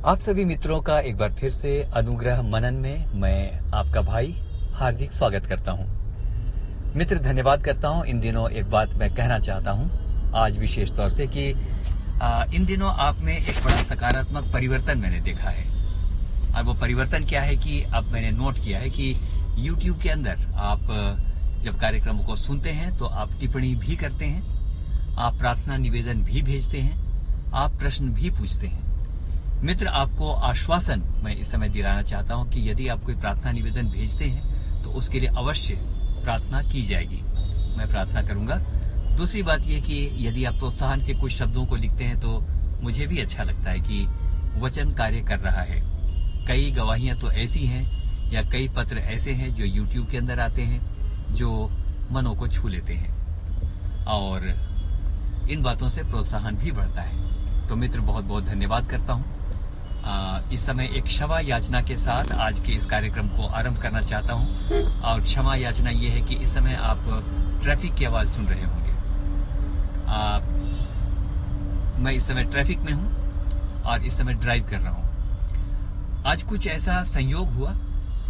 आप सभी मित्रों का एक बार फिर से अनुग्रह मनन में मैं आपका भाई हार्दिक स्वागत करता हूं। मित्र, धन्यवाद करता हूं। इन दिनों एक बात मैं कहना चाहता हूं आज विशेष तौर से कि इन दिनों आप में एक बड़ा सकारात्मक परिवर्तन मैंने देखा है। और वो परिवर्तन क्या है कि अब मैंने नोट किया है कि YouTube के अंदर आप जब कार्यक्रमों को सुनते हैं तो आप टिप्पणी भी करते हैं, आप प्रार्थना निवेदन भी भेजते हैं, आप प्रश्न भी पूछते हैं। मित्र, आपको आश्वासन मैं इस समय दिलाना चाहता हूं कि यदि आप कोई प्रार्थना निवेदन भेजते हैं तो उसके लिए अवश्य प्रार्थना की जाएगी। मैं प्रार्थना करूंगा। दूसरी बात यह कि यदि आप प्रोत्साहन के कुछ शब्दों को लिखते हैं तो मुझे भी अच्छा लगता है कि वचन कार्य कर रहा है। कई गवाहियां तो ऐसी हैं या कई पत्र ऐसे हैं जो YouTube के अंदर आते हैं जो मनों को छू लेते हैं और इन बातों से प्रोत्साहन भी बढ़ता है। तो मित्र, बहुत बहुत धन्यवाद करता हूं। इस समय एक क्षमा याचना के साथ आज के इस कार्यक्रम को आरंभ करना चाहता हूं। और क्षमा याचना ये है कि इस समय आप ट्रैफिक की आवाज सुन रहे होंगे। मैं इस समय ट्रैफिक में हूं और इस समय ड्राइव कर रहा हूं। आज कुछ ऐसा संयोग हुआ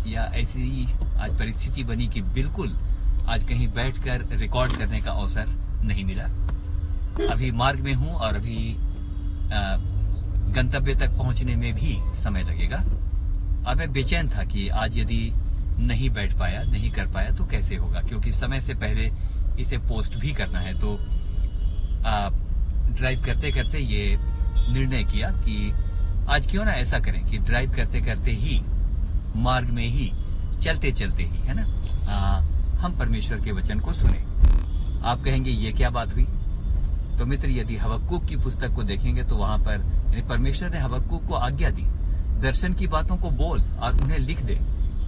या ऐसी आज परिस्थिति बनी कि बिल्कुल आज कहीं बैठकर रिकॉर्ड करने का अवसर नहीं मिला। अभी मार्ग में हूं और अभी गंतव्य तक पहुंचने में भी समय लगेगा। अब मैं बेचैन था कि आज यदि नहीं बैठ पाया, नहीं कर पाया तो कैसे होगा, क्योंकि समय से पहले इसे पोस्ट भी करना है। तो ड्राइव करते करते ये निर्णय किया कि आज क्यों ना ऐसा करें कि ड्राइव करते करते ही, मार्ग में ही, चलते चलते ही, है ना, हम परमेश्वर के वचन को सुने। आप कहेंगे ये क्या बात हुई? तो मित्र, यदि हबक्कुक की पुस्तक को देखेंगे तो वहां पर परमेश्वर ने हबक्कुक को आज्ञा दी, दर्शन की बातों को बोल और उन्हें लिख दे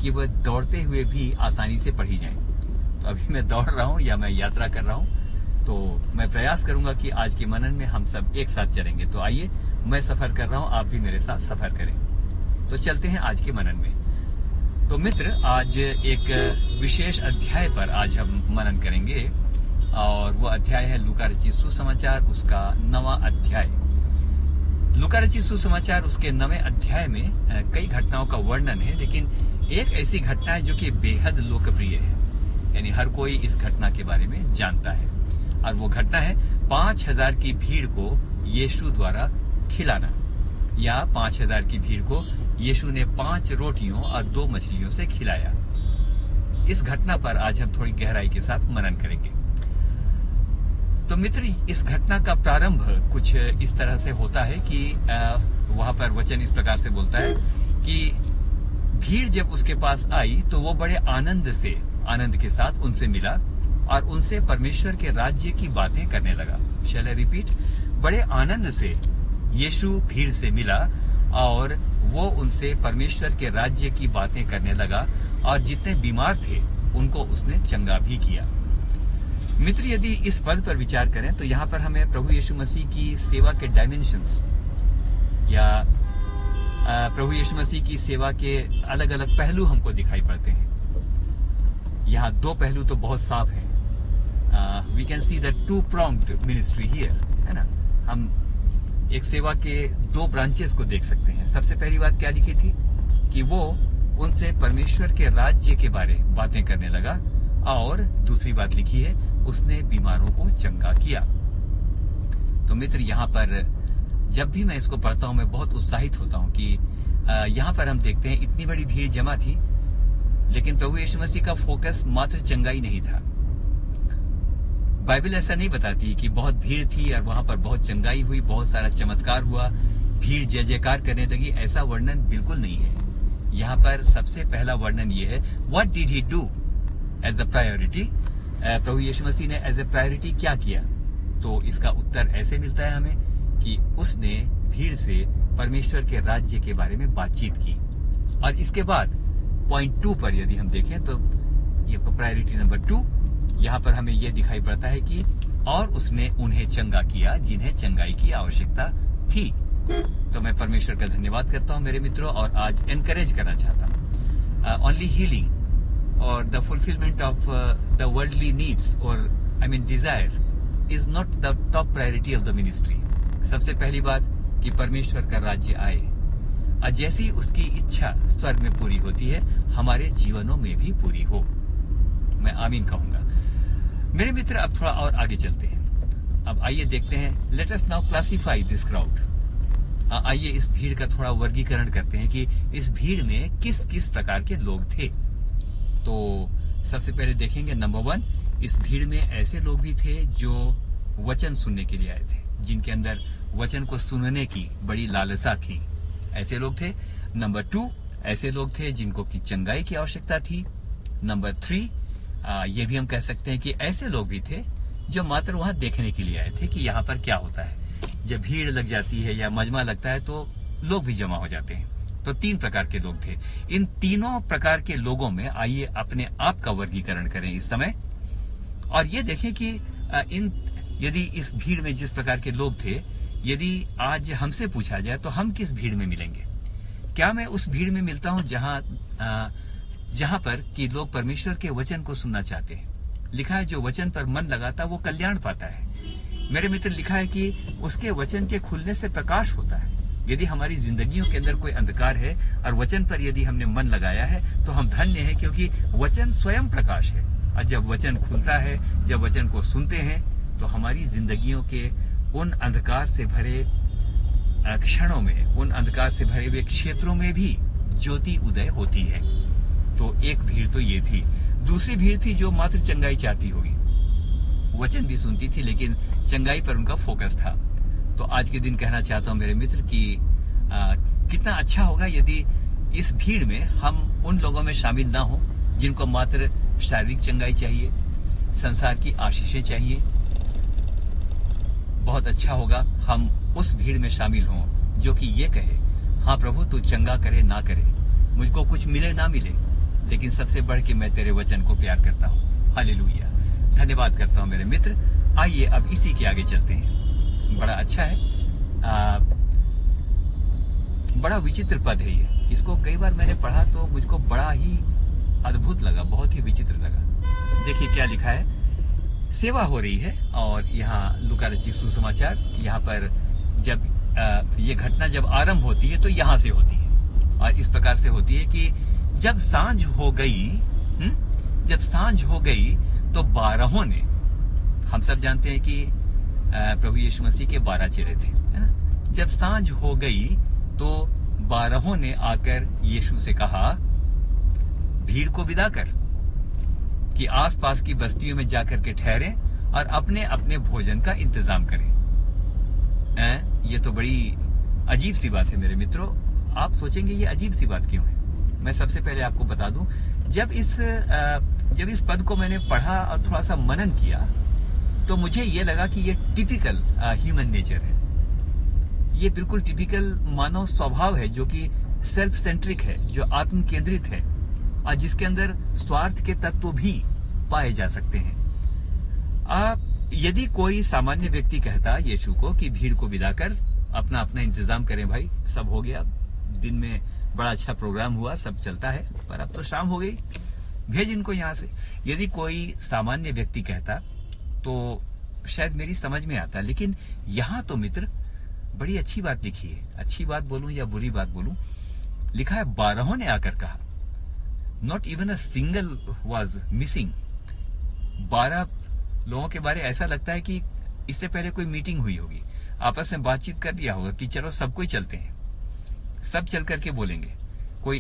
कि वह दौड़ते हुए भी आसानी से पढ़ी जाएं। तो अभी मैं दौड़ रहा हूं या मैं यात्रा कर रहा हूं, तो मैं प्रयास करूंगा कि आज के मनन में हम सब एक साथ चलेंगे। तो आइए, मैं सफर कर रहा हूं, आप भी मेरे साथ सफर करें। तो चलते हैं आज के मनन में। तो मित्र, आज एक विशेष अध्याय पर आज हम मनन करेंगे और वो अध्याय है लूका रचित सुसमाचार, उसका 9वां अध्याय। लूका रचित सुसमाचार उसके 9वें अध्याय में कई घटनाओं का वर्णन है, लेकिन एक ऐसी घटना है जो कि बेहद लोकप्रिय है, यानी हर कोई इस घटना के बारे में जानता है। और वो घटना है 5000 की भीड़ को यीशु द्वारा खिलाना, या 5000 की भीड़ को यीशु ने 5 रोटियों और 2 मछलियों से खिलाया। इस घटना पर आज हम थोड़ी गहराई के साथ मनन करेंगे। तो मित्र, इस घटना का प्रारंभ कुछ इस तरह से होता है कि वहां पर वचन इस प्रकार से बोलता है कि भीड़ जब उसके पास आई तो वो बड़े आनंद के साथ उनसे मिला और उनसे परमेश्वर के राज्य की बातें करने लगा। शैल आई रिपीट? बड़े आनंद से यीशु भीड़ से मिला और वो उनसे परमेश्वर के राज्य की बातें करने लगा और जितने बीमार थे उनको उसने चंगा भी किया। मित्र, यदि इस पद पर विचार करें तो यहाँ पर हमें प्रभु यीशु मसीह की सेवा के डायमेंशंस या प्रभु यीशु मसीह की सेवा के अलग अलग पहलू हमको दिखाई पड़ते हैं। यहाँ 2 पहलू तो बहुत साफ हैं। We can see the 2-pronged ministry here, है ना। हम एक सेवा के 2 ब्रांचेस को देख सकते हैं। सबसे पहली बात क्या लिखी थी कि वो उनसे परमेश्वर के राज्य के बारे बातें करने लगा, और दूसरी बात लिखी है उसने बीमारों को चंगा किया। तो मित्र, यहाँ पर जब भी मैं इसको पढ़ता हूं मैं बहुत उत्साहित होता हूं कि यहाँ पर हम देखते हैं इतनी बड़ी भीड़ जमा थी, लेकिन प्रभु यीशु मसीह का फोकस मात्र चंगाई नहीं था। बाइबल ऐसा नहीं बताती कि बहुत भीड़ थी और वहां पर बहुत चंगाई हुई, बहुत सारा चमत्कार हुआ, भीड़ जय जयकार करने लगी। ऐसा वर्णन बिल्कुल नहीं है। यहाँ पर सबसे पहला वर्णन ये है, what did he do as a priority. प्रभु यीशु मसीह ने एज ए प्रायोरिटी क्या किया? तो इसका उत्तर ऐसे मिलता है हमें कि उसने भीड़ से परमेश्वर के राज्य के बारे में बातचीत की। और इसके बाद पॉइंट 2 पर यदि हम देखें तो ये प्रायोरिटी नंबर 2, यहाँ पर हमें यह दिखाई पड़ता है कि और उसने उन्हें चंगा किया जिन्हें चंगाई की आवश्यकता थी। तो मैं परमेश्वर का धन्यवाद करता हूँ मेरे मित्रों, और आज एनकरेज करना चाहता हूँ। Only healing or the fulfillment of the worldly needs or desire is not the top priority of the ministry. सबसे पहली बात कि परमेश्वर का राज्य आए, जैसी उसकी इच्छा स्वर्ग में पूरी होती है, हमारे जीवनों में भी पूरी हो। मैं आमीन कहूंगा। मेरे मित्र, अब थोड़ा और आगे चलते हैं। अब आइए देखते हैं, let us now classify this crowd. आइए इस भीड़ का थोड़ा वर्गीकरण करते हैं कि इस भीड़ में किस किस प्रकार के लोग थे। तो सबसे पहले देखेंगे, नंबर 1, इस भीड़ में ऐसे लोग भी थे जो वचन सुनने के लिए आए थे, जिनके अंदर वचन को सुनने की बड़ी लालसा थी, ऐसे लोग थे। नंबर 2, ऐसे लोग थे जिनको की चंगाई की आवश्यकता थी। नंबर 3, ये भी हम कह सकते हैं कि ऐसे लोग भी थे जो मात्र वहां देखने के लिए आए थे कि यहाँ पर क्या होता है। जब भीड़ लग जाती है या मजमा लगता है तो लोग भी जमा हो जाते हैं। तो 3 प्रकार के लोग थे। इन तीनों प्रकार के लोगों में आइए अपने आप का वर्गीकरण करें इस समय, और ये देखें कि यदि इस भीड़ में जिस प्रकार के लोग थे, यदि आज हमसे पूछा जाए तो हम किस भीड़ में मिलेंगे? क्या मैं उस भीड़ में मिलता हूं जहां पर कि लोग परमेश्वर के वचन को सुनना चाहते हैं? लिखा है, जो वचन पर मन लगाता वो कल्याण पाता है। मेरे मित्र, लिखा है कि उसके वचन के खुलने से प्रकाश होता है। यदि हमारी जिंदगियों के अंदर कोई अंधकार है और वचन पर यदि हमने मन लगाया है तो हम धन्य हैं, क्योंकि वचन स्वयं प्रकाश है। और जब वचन खुलता है, जब वचन को सुनते हैं, तो हमारी जिंदगियों के उन अंधकार से भरे क्षणों में, उन अंधकार से भरे हुए क्षेत्रों में भी ज्योति उदय होती है। तो एक भीड़ तो ये थी। दूसरी भीड़ थी जो मात्र चंगाई चाहती होगी, वचन भी सुनती थी लेकिन चंगाई पर उनका फोकस था। तो आज के दिन कहना चाहता हूं मेरे मित्र कि कितना अच्छा होगा यदि इस भीड़ में हम उन लोगों में शामिल ना हो जिनको मात्र शारीरिक चंगाई चाहिए, संसार की आशीषें चाहिए। बहुत अच्छा होगा हम उस भीड़ में शामिल हों जो कि ये कहे, हाँ प्रभु, तू चंगा करे ना करे, मुझको कुछ मिले ना मिले, लेकिन सबसे बढ़ के मैं तेरे वचन को प्यार करता हूँ। हालेलुया। धन्यवाद करता हूँ मेरे मित्र। आइए अब इसी के आगे चलते हैं। बड़ा अच्छा है, बड़ा विचित्र पद है ये। इसको कई बार मैंने पढ़ा तो मुझको बड़ा ही अद्भुत लगा, बहुत ही विचित्र लगा। देखिए क्या लिखा है। सेवा हो रही है और यहाँ लूका रचित सुसमाचार, यहाँ पर जब ये घटना जब आरंभ होती है तो यहाँ से होती है, और इस प्रकार से होती है कि जब सांझ हो गई, जब सांझ हो गई तो 12 ने, हम सब जानते हैं कि प्रभु यीशु मसीह के 12 चेले थे, है ना। जब सांझ हो गई तो 12 ने आकर यीशु से कहा, भीड़ को विदा कर कि आसपास की बस्तियों में जाकर के ठहरें और अपने अपने भोजन का इंतजाम करें। ये तो बड़ी अजीब सी बात है मेरे मित्रों। आप सोचेंगे ये अजीब सी बात क्यों है? मैं सबसे पहले आपको बता दूं, जब इस पद को मैंने पढ़ा और थोड़ा सा मनन किया तो मुझे ये लगा कि ये टिपिकल ह्यूमन नेचर है। ये बिल्कुल टिपिकल मानव स्वभाव है जो कि सेल्फ सेंट्रिक है, जो आत्म केंद्रित है और जिसके अंदर स्वार्थ के तत्व भी पाए जा सकते हैं। यदि कोई सामान्य व्यक्ति कहता यीशु को कि भीड़ को विदा कर, अपना अपना इंतजाम करें भाई, सब हो गया, दिन में बड़ा अच्छा प्रोग्राम हुआ, सब चलता है, पर अब तो शाम हो गई, भेज इनको यहां से। यदि कोई सामान्य व्यक्ति कहता तो शायद मेरी समझ में आता, लेकिन यहां तो मित्र बड़ी अच्छी बात लिखी है। अच्छी बात बोलूं या बुरी बात बोलूं, लिखा है 12 ने आकर कहा, not even a single was missing. 12 लोगों के बारे ऐसा लगता है कि इससे पहले कोई मीटिंग हुई होगी, आपस में बातचीत कर लिया होगा कि चलो सबको ही चलते हैं, सब चल करके बोलेंगे। कोई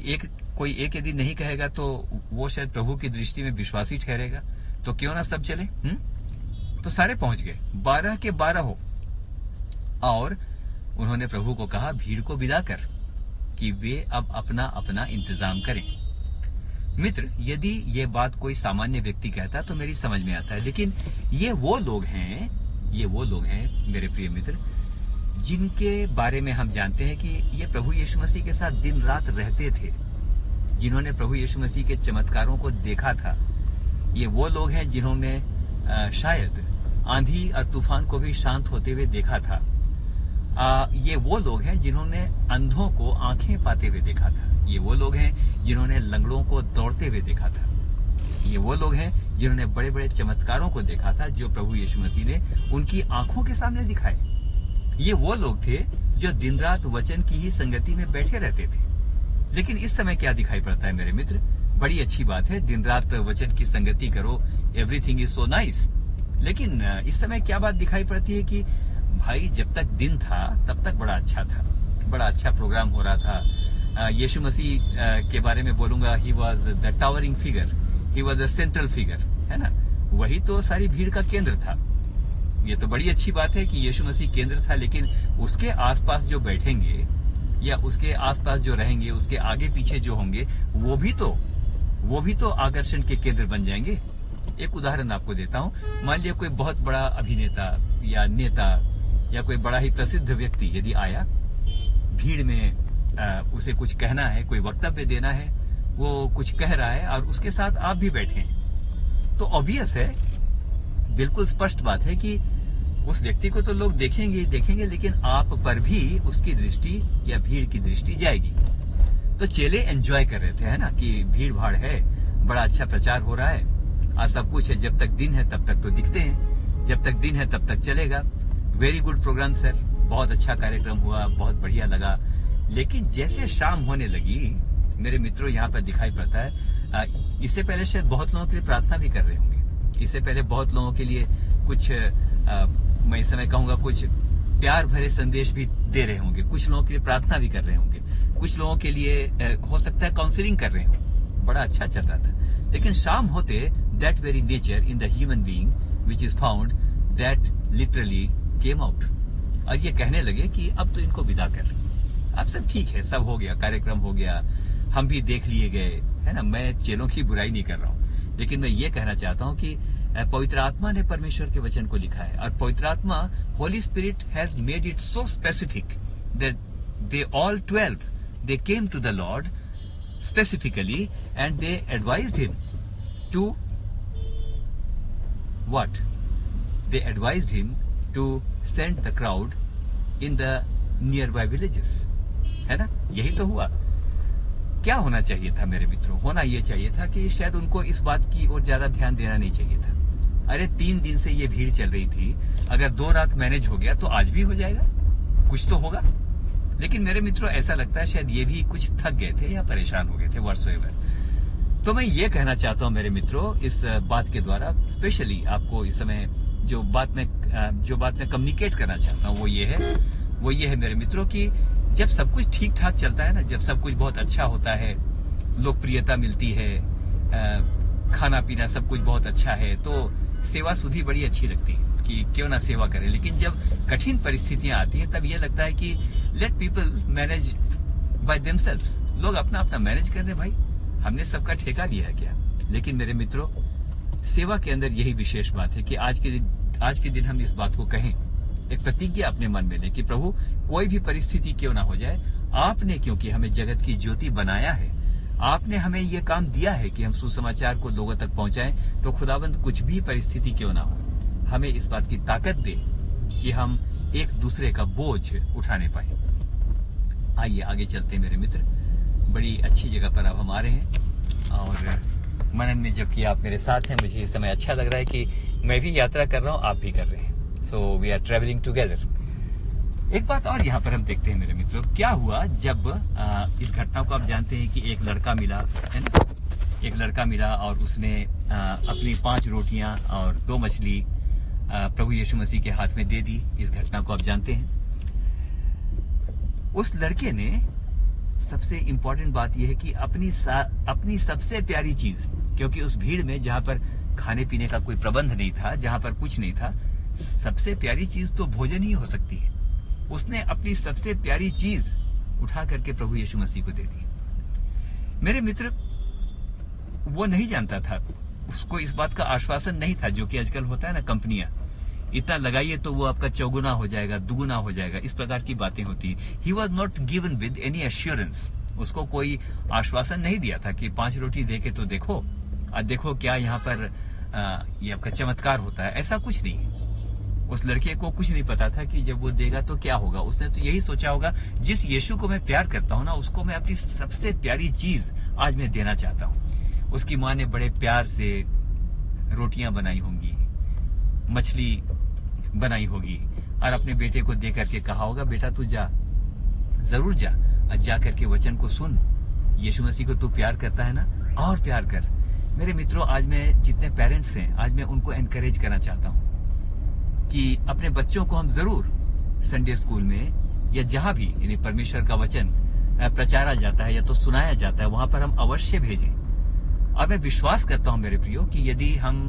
एक यदि नहीं कहेगा तो वो शायद प्रभु की दृष्टि में विश्वासी ठहरेगा, तो क्यों ना सब चले। तो सारे पहुंच गए, 12 के 12 हो, और उन्होंने प्रभु को कहा भीड़ को विदा कर कि वे अब अपना अपना इंतजाम करें। मित्र, यदि ये बात कोई सामान्य व्यक्ति कहता तो मेरी समझ में आता है, लेकिन ये वो लोग हैं मेरे प्रिय मित्र, जिनके बारे में हम जानते हैं कि ये प्रभु यीशु मसीह के साथ दिन रात रहते थे, जिन्होंने प्रभु यीशु मसीह के चमत्कारों को देखा था। ये वो लोग हैं जिन्होंने शायद आंधी और तूफान को भी शांत होते हुए देखा था। ये वो लोग हैं जिन्होंने अंधों को आंखें पाते हुए देखा था। ये वो लोग हैं जिन्होंने लंगड़ों को दौड़ते हुए देखा था। ये वो लोग हैं जिन्होंने बड़े बड़े चमत्कारों को देखा था जो प्रभु यीशु मसीह ने उनकी आंखों के सामने दिखाए। ये वो लोग थे जो दिन रात वचन की ही संगति में बैठे रहते थे। लेकिन इस समय क्या दिखाई पड़ता है मेरे मित्र? बड़ी अच्छी बात है, दिन रात वचन की संगति करो, एवरीथिंग इज सो नाइस। लेकिन इस समय क्या बात दिखाई पड़ती है कि भाई जब तक दिन था तब तक बड़ा अच्छा था, बड़ा अच्छा प्रोग्राम हो रहा था। यीशु मसीह के बारे में बोलूंगा, he was the towering figure, he was the central figure, है ना? वही तो सारी भीड़ का केंद्र था। ये तो बड़ी अच्छी बात है कि यीशु मसीह केंद्र था, लेकिन उसके आसपास जो बैठेंगे या उसके आसपास जो रहेंगे, उसके आगे पीछे जो होंगे, वो भी तो आकर्षण के केंद्र बन जाएंगे। एक उदाहरण आपको देता हूं। मान लिया कोई बहुत बड़ा अभिनेता या नेता या कोई बड़ा ही प्रसिद्ध व्यक्ति यदि आया, भीड़ में उसे कुछ कहना है, कोई वक्तव्य देना है, वो कुछ कह रहा है और उसके साथ आप भी बैठे हैं, तो ऑब्वियस है, बिल्कुल स्पष्ट बात है कि उस व्यक्ति को तो लोग देखेंगे ही देखेंगे, लेकिन आप पर भी उसकी दृष्टि या भीड़ की दृष्टि जाएगी। तो चेले एंजॉय कर रहे थे, है ना, कि भीड़ भाड़ है, बड़ा अच्छा प्रचार हो रहा है, आज सब कुछ है, जब तक दिन है तब तक तो दिखते हैं, जब तक दिन है तब तक चलेगा। वेरी गुड प्रोग्राम सर, बहुत अच्छा कार्यक्रम हुआ, बहुत बढ़िया लगा। लेकिन जैसे शाम होने लगी मेरे मित्रों, यहाँ पर दिखाई पड़ता है, इससे पहले शायद बहुत लोगों के लिए प्रार्थना भी कर रहे होंगे, इससे पहले बहुत लोगों के लिए कुछ मैं इस समय कहूंगा कुछ प्यार भरे संदेश भी दे रहे होंगे, कुछ लोगों के लिए प्रार्थना भी कर रहे होंगे, कुछ लोगों के लिए हो सकता है काउंसलिंग कर रहे हो, बड़ा अच्छा चल रहा था। लेकिन शाम होते that very nature in the human being which is found that literally came out, और ये कहने लगे कि अब तो इनको विदा कर, अब सब ठीक है, सब हो गया, कार्यक्रम हो गया, हम भी देख लिए गए, है ना। मैं चेलों की बुराई नहीं कर रहा हूं, लेकिन मैं ये कहना चाहता हूं कि पवित्र आत्मा ने परमेश्वर के वचन को लिखा है, और पवित्र आत्मा, Holy Spirit has made it so specific that they all 12 they came to the Lord specifically and they advised him to what? They advised him to send the crowd in the nearby villages, है ना। यही तो हुआ। क्या होना चाहिए था मेरे मित्रों? होना यह चाहिए था कि शायद उनको इस बात की ओर ज्यादा ध्यान देना नहीं चाहिए था। अरे 3 दिन से ये भीड़ चल रही थी, अगर 2 रात मैनेज हो गया तो आज भी हो जाएगा, कुछ तो होगा। लेकिन मेरे मित्रों ऐसा लगता है शायद ये भी कुछ थक गए थे या परेशान हो गए थे, व्हाटसोएवर। तो मैं ये कहना चाहता हूं मेरे मित्रों, इस बात के द्वारा स्पेशली आपको इस समय जो बात मैं कम्युनिकेट करना चाहता हूं वो ये है मेरे मित्रों कि जब सब कुछ ठीक ठाक चलता है ना, जब सब कुछ बहुत अच्छा होता है, लोकप्रियता मिलती है, खाना पीना सब कुछ बहुत अच्छा है, तो सेवा सुधी बड़ी अच्छी लगती है कि क्यों ना सेवा करें। लेकिन जब कठिन परिस्थितियां आती हैं तब ये लगता है कि let people manage by themselves, लोग अपना अपना मैनेज कर रहे, भाई हमने सबका ठेका लिया है क्या? लेकिन मेरे मित्रों, सेवा के अंदर यही विशेष बात है कि आज के दिन हम इस बात को कहें, एक प्रतिज्ञा अपने मन में लें कि प्रभु कोई भी परिस्थिति क्यों ना हो जाए, आपने क्योंकि हमें जगत की ज्योति बनाया है, आपने हमें ये काम दिया है कि हम सुसमाचार को लोगों तक पहुंचाएं, तो खुदाबंद कुछ भी परिस्थिति क्यों ना हो, हमें इस बात की ताकत दे कि हम एक दूसरे का बोझ उठाने पाए। आइए आगे चलते हैं मेरे मित्र, बड़ी अच्छी जगह पर अब हम आ रहे हैं, और मनन में जबकि आप मेरे साथ हैं, मुझे इस समय अच्छा लग रहा है कि मैं भी यात्रा कर रहा हूँ, आप भी कर रहे हैं। So we are travelling together. एक बात और यहाँ पर हम देखते हैं मेरे मित्रों, क्या हुआ जब इस घटना को आप जानते हैं कि एक लड़का मिला, है ना, एक लड़का मिला और उसने अपनी 5 रोटियां और 2 मछली प्रभु यीशु मसीह के हाथ में दे दी। इस घटना को आप जानते हैं। उस लड़के ने, सबसे इंपॉर्टेंट बात यह है कि अपनी सबसे प्यारी चीज, क्योंकि उस भीड़ में जहां पर खाने पीने का कोई प्रबंध नहीं था, जहां पर कुछ नहीं था, सबसे प्यारी चीज तो भोजन ही हो सकती है, उसने अपनी सबसे प्यारी चीज उठा करके प्रभु यीशु मसीह को दे दी। मेरे मित्र, वो नहीं जानता था, उसको इस बात का आश्वासन नहीं था, जो कि आजकल होता है ना, कंपनियां इतना लगाइए तो वो आपका चौगुना हो जाएगा, दुगुना हो जाएगा, इस प्रकार की बातें होती है। He was not given with any assurance, उसको कोई आश्वासन नहीं दिया था कि 5 रोटी दे के तो देखो, और देखो क्या यहाँ पर ये आपका चमत्कार होता है, ऐसा कुछ नहीं है। उस लड़के को कुछ नहीं पता था कि जब वो देगा तो क्या होगा। उसने तो यही सोचा होगा, जिस यीशु को मैं प्यार करता हूं ना, उसको मैं अपनी सबसे प्यारी चीज आज मैं देना चाहता हूं। उसकी माँ ने बड़े प्यार से रोटियां बनाई होंगी, मछली बनाई होगी, और अपने बेटे को दे करके कहा होगा, बेटा तू जा, जरूर जा, और जा करके वचन को सुन। यीशु मसीह को तू प्यार करता है ना, और प्यार कर। मेरे मित्रों, आज मैं जितने पेरेंट्स हैं, आज मैं उनको एनकरेज करना चाहता हूं कि अपने बच्चों को हम जरूर संडे स्कूल में या जहां भी यानी परमेश्वर का वचन प्रचारा जाता है या तो सुनाया जाता है, वहां पर हम अवश्य भेजें। और मैं विश्वास करता हूं मेरे प्रियो कि यदि हम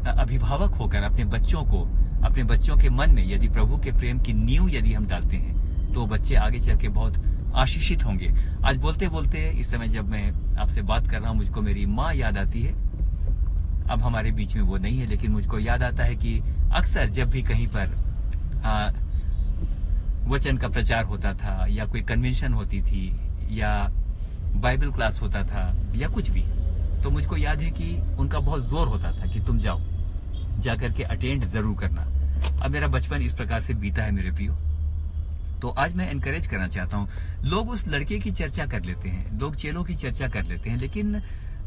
अभिभावक होकर अपने बच्चों के मन में यदि प्रभु के प्रेम की नींव यदि हम डालते हैं, तो बच्चे आगे चल के बहुत आशीषित होंगे। आज बोलते बोलते इस समय जब मैं आपसे बात कर रहा हूं, मुझको मेरी माँ याद आती है। अब हमारे बीच में वो नहीं है, लेकिन मुझको याद आता है कि अक्सर जब भी कहीं पर वचन का प्रचार होता था या कोई कन्वेंशन होती थी या बाइबल क्लास होता था या कुछ भी, तो मुझको याद है कि उनका बहुत जोर होता था कि तुम जाओ, जाकर के अटेंड जरूर करना। अब मेरा बचपन इस प्रकार से बीता है मेरे प्रियो। तो आज मैं एनकरेज करना चाहता हूं, लोग उस लड़के की चर्चा कर लेते हैं, लोग चेलों की चर्चा कर लेते हैं, लेकिन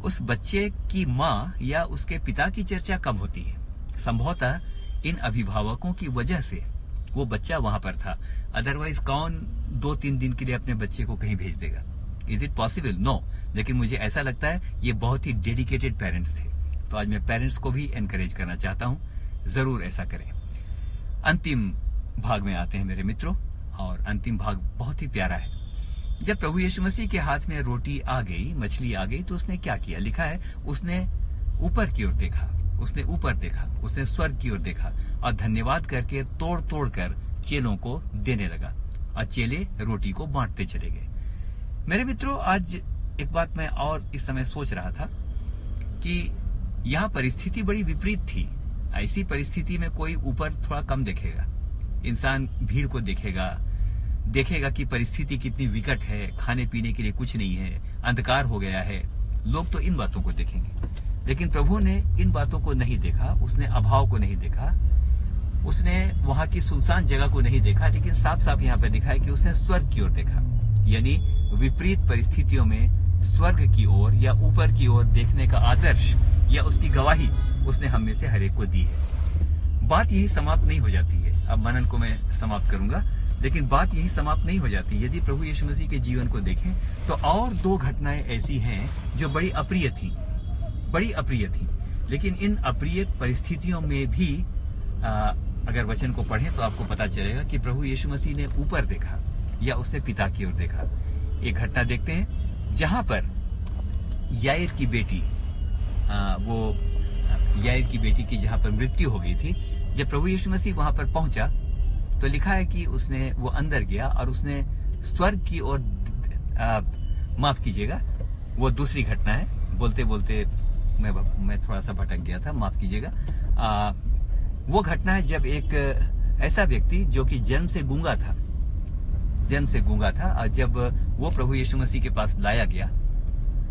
उस बच्चे की माँ या उसके पिता की चर्चा कम होती है। संभवतः इन अभिभावकों की वजह से वो बच्चा वहां पर था, अदरवाइज कौन 2-3 दिन के लिए अपने बच्चे को कहीं भेज देगा? Is it possible? नो। लेकिन मुझे ऐसा लगता है ये बहुत ही डेडिकेटेड पेरेंट्स थे। तो आज मैं पेरेंट्स को भी एनकरेज करना चाहता हूं, जरूर ऐसा करें। अंतिम भाग में आते हैं मेरे मित्रों, और अंतिम भाग बहुत ही प्यारा है। जब प्रभु यीशु मसीह के हाथ में रोटी आ गई, मछली आ गई, तो उसने क्या किया? लिखा है उसने ऊपर की ओर देखा, उसने स्वर्ग की ओर देखा और धन्यवाद करके तोड़ तोड़ कर चेलों को देने लगा, और चेले रोटी को बांटते चले गए। मेरे मित्रों, आज एक बात मैं और इस समय सोच रहा था कि यहाँ परिस्थिति बड़ी विपरीत थी। ऐसी परिस्थिति में कोई ऊपर थोड़ा कम देखेगा, इंसान भीड़ को देखेगा कि परिस्थिति कितनी विकट है, खाने पीने के लिए कुछ नहीं है, अंधकार हो गया है, लोग तो इन बातों को देखेंगे। लेकिन प्रभु ने इन बातों को नहीं देखा, उसने अभाव को नहीं देखा, उसने वहां की सुनसान जगह को नहीं देखा, लेकिन साफ साफ यहाँ पर लिखा है कि उसने स्वर्ग की ओर देखा। यानी विपरीत परिस्थितियों में स्वर्ग की ओर या ऊपर की ओर देखने का आदर्श या उसकी गवाही उसने हम में से हर एक को दी है। बात यही समाप्त नहीं हो जाती है। अब मनन को मैं समाप्त करूंगा, लेकिन बात यही समाप्त नहीं हो जाती। यदि प्रभु यीशु मसीह के जीवन को देखें तो और 2 घटनाएं ऐसी हैं जो बड़ी अप्रिय थी, लेकिन इन अप्रिय परिस्थितियों में भी अगर वचन को पढ़ें तो आपको पता चलेगा कि प्रभु यीशु मसीह ने ऊपर देखा या उसने पिता की ओर देखा। एक घटना देखते हैं जहां पर याईर की बेटी की जहां पर मृत्यु हो गई थी। जब प्रभु यीशु मसीह वहां पर पहुंचा तो लिखा है कि वो अंदर गया और उसने स्वर्ग की ओर, माफ कीजिएगा, वो दूसरी घटना है। बोलते बोलते मैं थोड़ा सा भटक गया था, माफ कीजिएगा। वो घटना है जब एक ऐसा व्यक्ति जो कि जन्म से गूंगा था, और जब वो प्रभु यीशु मसीह के पास लाया गया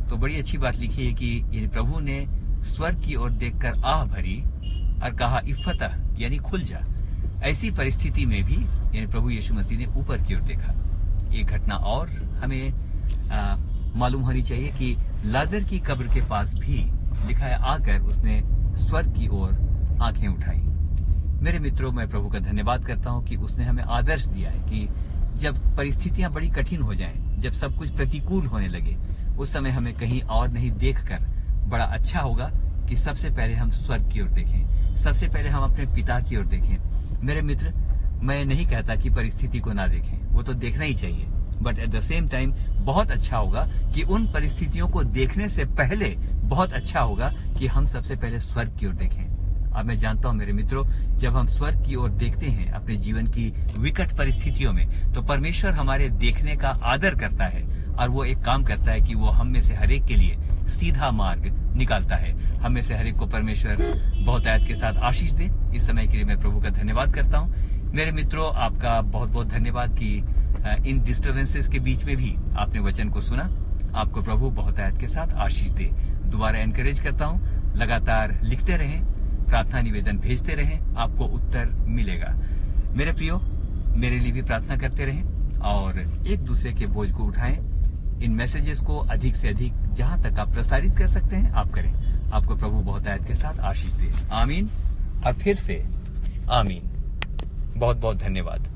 तो बड़ी अच्छी बात लिखी है कि प्रभु ने स्वर्ग की ओर देखकर आह भरी और कहा इफ्फतह, यानी खुल जा। ऐसी परिस्थिति में भी यानी प्रभु यीशु मसीह ने ऊपर की ओर देखा। एक घटना और हमें मालूम होनी चाहिए कि लाजर की कब्र के पास भी लिखा है आकर उसने स्वर्ग की ओर आंखें उठाई। मेरे मित्रों, मैं प्रभु का धन्यवाद करता हूं कि उसने हमें आदर्श दिया है कि जब परिस्थितियां बड़ी कठिन हो जाएं, जब सब कुछ प्रतिकूल होने लगे, उस समय हमें कहीं और नहीं देखकर बड़ा अच्छा होगा कि सबसे पहले हम स्वर्ग की ओर देखें, सबसे पहले हम अपने पिता की ओर देखें। मेरे मित्र, मैं नहीं कहता कि परिस्थिति को ना देखें, वो तो देखना ही चाहिए, but at the same time बहुत अच्छा होगा कि उन परिस्थितियों को देखने से पहले बहुत अच्छा होगा कि हम सबसे पहले स्वर्ग की ओर देखें। अब मैं जानता हूं मेरे मित्रों, जब हम स्वर्ग की ओर देखते हैं अपने जीवन की विकट परिस्थितियों में, तो परमेश्वर हमारे देखने का आदर करता है और वो एक काम करता है कि वो हम में से हरेक के लिए सीधा मार्ग निकालता है। हम में से हरेक को परमेश्वर बहुतायत के साथ आशीष दे। इस समय के लिए मैं प्रभु का धन्यवाद करता हूं। मेरे मित्रों, आपका बहुत बहुत धन्यवाद कि इन डिस्टर्बेंसेस के बीच में भी आपने वचन को सुना। आपको प्रभु बहुतायत के साथ आशीष दे। दोबारा एनकरेज करता हूं, लगातार लिखते रहें, प्रार्थना निवेदन भेजते रहें, आपको उत्तर मिलेगा। मेरे प्रियो, मेरे लिए भी प्रार्थना करते रहें और एक दूसरे के बोझ को उठाएं। इन मैसेजेस को अधिक से अधिक जहां तक आप प्रसारित कर सकते हैं आप करें। आपको प्रभु बहुतायत के साथ आशीष दे। आमीन और फिर से आमीन। बहुत बहुत धन्यवाद।